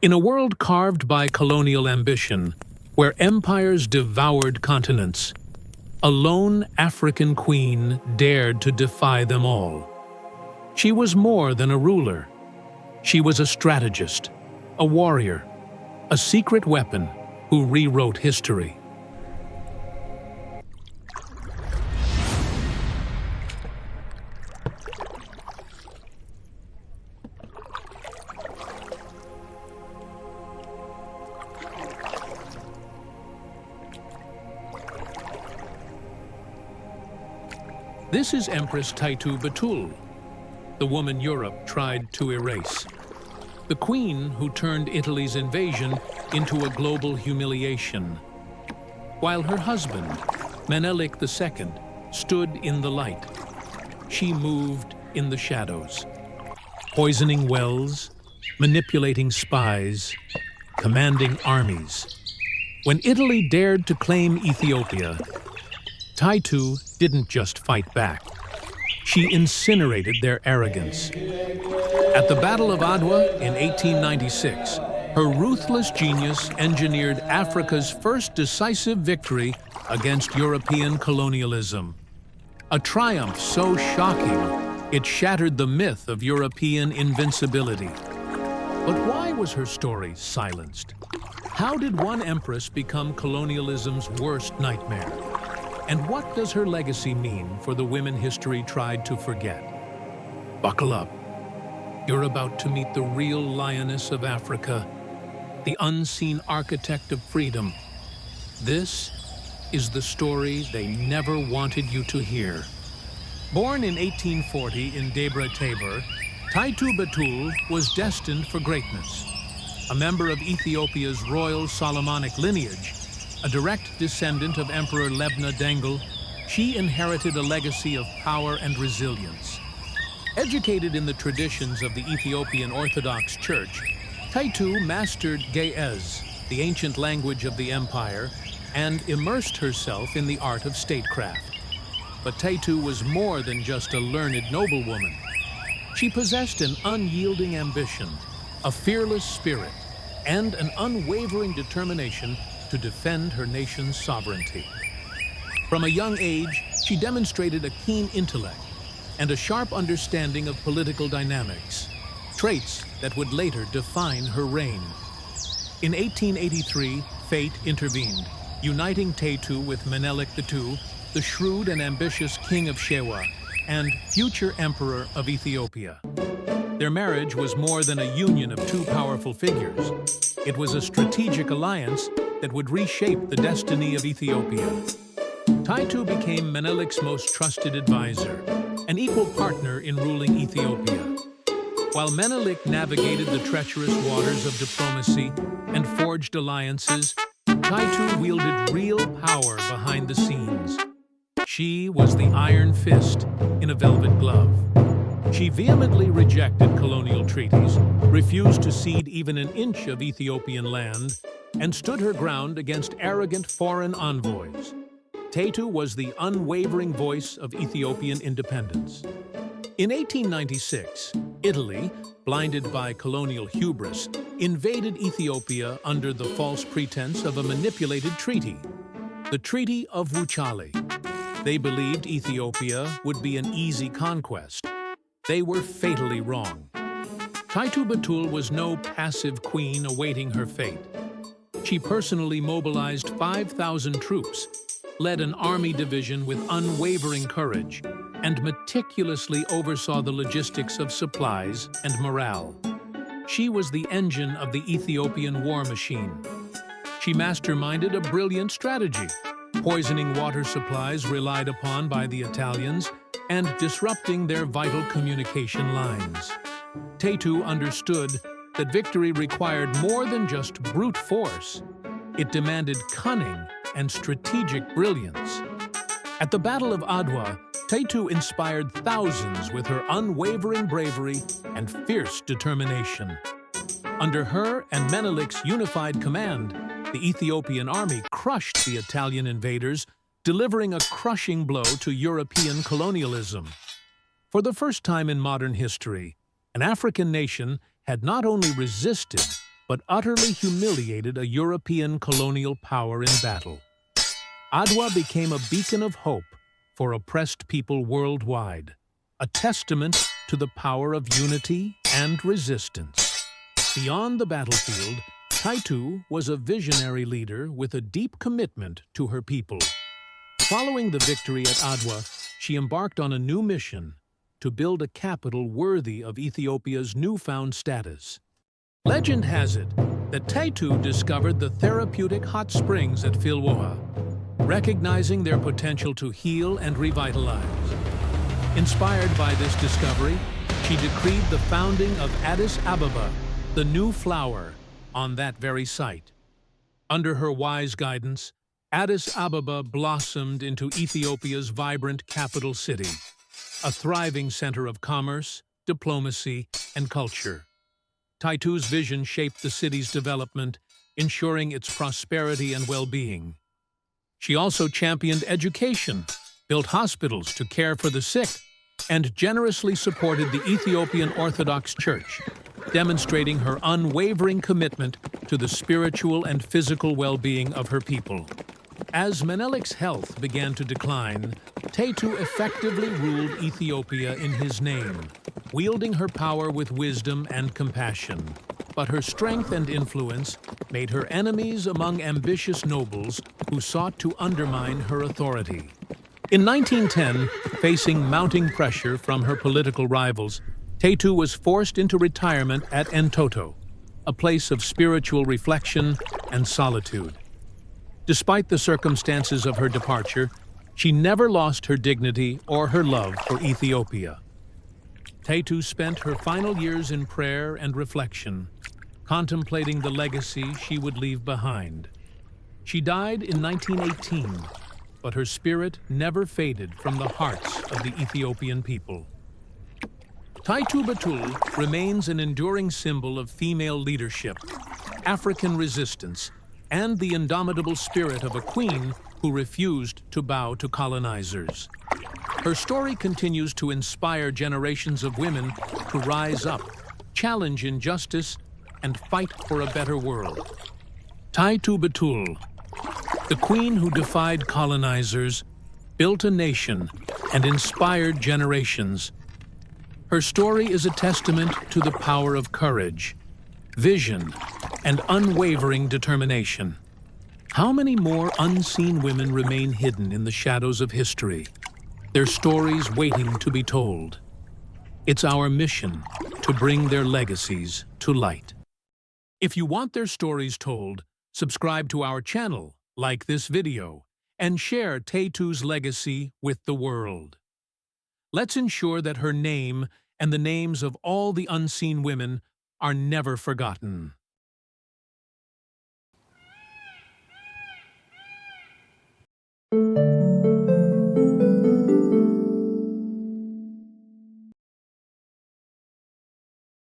In a world carved by colonial ambition, where empires devoured continents, a lone African queen dared to defy them all. She was more than a ruler. She was a strategist, a warrior, a secret weapon who rewrote history. This is Empress Taytu Betul, the woman Europe tried to erase. The queen who turned Italy's invasion into a global humiliation. While her husband, Menelik II, stood in the light, she moved in the shadows, poisoning wells, manipulating spies, commanding armies. When Italy dared to claim Ethiopia, Taytu didn't just fight back. She incinerated their arrogance. At the Battle of Adwa in 1896, her ruthless genius engineered Africa's first decisive victory against European colonialism. A triumph so shocking, it shattered the myth of European invincibility. But why was her story silenced? How did one empress become colonialism's worst nightmare? And what does her legacy mean for the women history tried to forget? Buckle up. You're about to meet the real lioness of Africa, the unseen architect of freedom. This is the story they never wanted you to hear. Born in 1840 in Debre Tabor, Taytu Betul was destined for greatness. A member of Ethiopia's royal Solomonic lineage, a direct descendant of Emperor Lebna Dengel, she inherited a legacy of power and resilience. Educated in the traditions of the Ethiopian Orthodox Church, Taytu mastered Ge'ez, the ancient language of the empire, and immersed herself in the art of statecraft. But Taytu was more than just a learned noblewoman. She possessed an unyielding ambition, a fearless spirit, and an unwavering determination to defend her nation's sovereignty. From a young age, she demonstrated a keen intellect and a sharp understanding of political dynamics, traits that would later define her reign. In 1883, fate intervened, uniting Taytu with Menelik II, the shrewd and ambitious king of Shewa and future emperor of Ethiopia. Their marriage was more than a union of two powerful figures. It was a strategic alliance that would reshape the destiny of Ethiopia. Taytu became Menelik's most trusted advisor, an equal partner in ruling Ethiopia. While Menelik navigated the treacherous waters of diplomacy and forged alliances, Taytu wielded real power behind the scenes. She was the iron fist in a velvet glove. She vehemently rejected colonial treaties, refused to cede even an inch of Ethiopian land, and stood her ground against arrogant foreign envoys. Taytu was the unwavering voice of Ethiopian independence. In 1896, Italy, blinded by colonial hubris, invaded Ethiopia under the false pretense of a manipulated treaty, the Treaty of Wuchale. They believed Ethiopia would be an easy conquest. They were fatally wrong. Taytu Betul was no passive queen awaiting her fate. She personally mobilized 5,000 troops, led an army division with unwavering courage, and meticulously oversaw the logistics of supplies and morale. She was the engine of the Ethiopian war machine. She masterminded a brilliant strategy, poisoning water supplies relied upon by the Italians and disrupting their vital communication lines. Taytu understood that victory required more than just brute force. It demanded cunning and strategic brilliance. At the Battle of Adwa, Taytu inspired thousands with her unwavering bravery and fierce determination. Under her and Menelik's unified command, the Ethiopian army crushed the Italian invaders, delivering a crushing blow to European colonialism. For the first time in modern history, an African nation had not only resisted, but utterly humiliated a European colonial power in battle. Adwa became a beacon of hope for oppressed people worldwide, a testament to the power of unity and resistance. Beyond the battlefield, Taytu was a visionary leader with a deep commitment to her people. Following the victory at Adwa, she embarked on a new mission to build a capital worthy of Ethiopia's newfound status. Legend has it that Taytu discovered the therapeutic hot springs at Filwoha, recognizing their potential to heal and revitalize. Inspired by this discovery, she decreed the founding of Addis Ababa, the new flower, on that very site. Under her wise guidance, Addis Ababa blossomed into Ethiopia's vibrant capital city, a thriving center of commerce, diplomacy, and culture. Taytu's vision shaped the city's development, ensuring its prosperity and well-being. She also championed education, built hospitals to care for the sick, and generously supported the Ethiopian Orthodox Church, demonstrating her unwavering commitment to the spiritual and physical well-being of her people. As Menelik's health began to decline, Taytu effectively ruled Ethiopia in his name, wielding her power with wisdom and compassion. But her strength and influence made her enemies among ambitious nobles who sought to undermine her authority. In 1910, facing mounting pressure from her political rivals, Taytu was forced into retirement at Untold, a place of spiritual reflection and solitude. Despite the circumstances of her departure, she never lost her dignity or her love for Ethiopia. Taytu spent her final years in prayer and reflection, contemplating the legacy she would leave behind. She died in 1918, but her spirit never faded from the hearts of the Ethiopian people. Taytu Betul remains an enduring symbol of female leadership, African resistance, and the indomitable spirit of a queen who refused to bow to colonizers. Her story continues to inspire generations of women to rise up, challenge injustice, and fight for a better world. Taytu Betul, the queen who defied colonizers, built a nation, and inspired generations. Her story is a testament to the power of courage, vision, and unwavering determination. How many more unseen women remain hidden in the shadows of history, their stories waiting to be told? It's our mission to bring their legacies to light. If you want their stories told, subscribe to our channel, like this video, and share Taytu's legacy with the world. Let's ensure that her name and the names of all the unseen women are never forgotten.